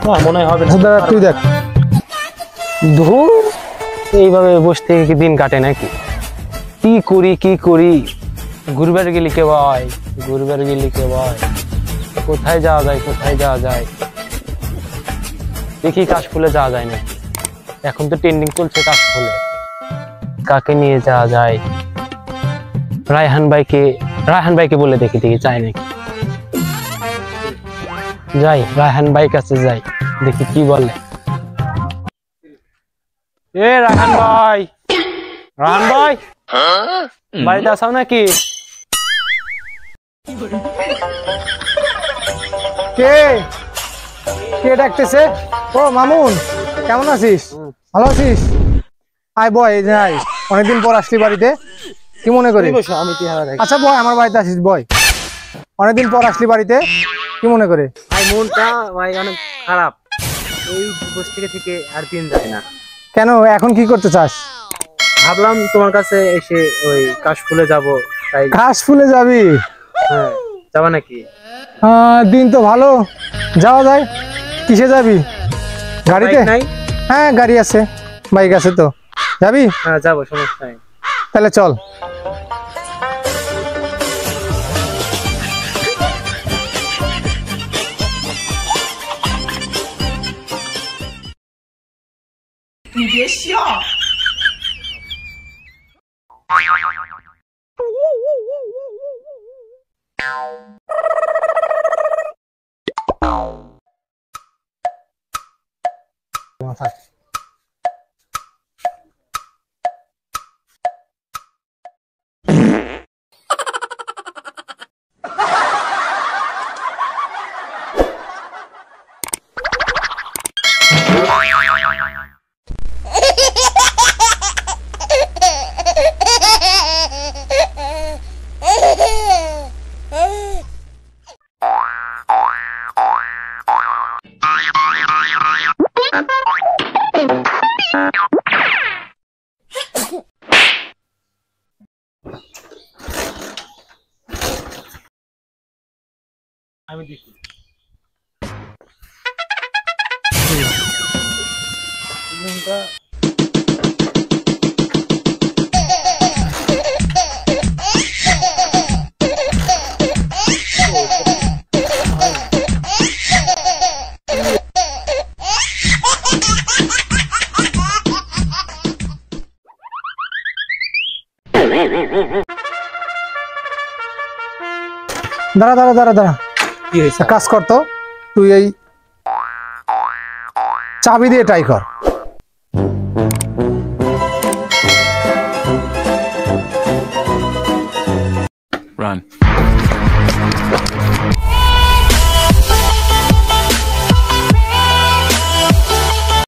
না মনে হয় হবে না। দাঁড়া তুই দেখ। ধুর, এইভাবে বসে থেকে কি দিন কাটে নাকি? কি করি ঘুরবার গেলি কে ভাই, কোথায় যাওয়া যায় দেখি কাশফুলে যাওয়া যায় নাকি। এখন তো ট্রেন্ডিং চলছে কাশফুলে, কাকে নিয়ে যাওয়া যায়? রায়হান ভাইকে বলে দেখি চাই নাকি। যাই রায়হান ভাই কাছে যাই, দেখি কি বলে। এ রায়হান ভাই বাড়িতে আসাও নাকি? কে কে ডাকতেছে? ও মামুন, কেমন আছিস? ভালো আছিস? আয় বয়, এই যে আয়, অনেকদিন পর আসলি বাড়িতে, কি মনে করি? আচ্ছা বয়, আমার বাড়িতে আসিস, বয়। অনেকদিন পর আসলি বাড়িতে, কি মনে করে? ভাই মনটা ভাই অনেক খারাপ, এই বসে থেকে আর দিন যায় না। কেন, এখন কি করতে চাস? ভাবলাম তোমার কাছে এসে ওই কাশফুলে যাব, তাই। কাশফুলে যাবি? হ্যাঁ, যাবা নাকি? দিন তো ভালো, যাওয়া যায়। কিসে যাবি? গাড়িতে? নাই। হ্যাঁ গাড়ি আছে, বাইক আছে তো। যাবি? হ্যাঁ যাবো, সমস্যা নেই। তাহলে চল।你别笑。আমি দেখি। দাঁড়া, কি হয়েছে? কাজ কর তো, তুই এই চাবি দিয়ে ট্রাই কর।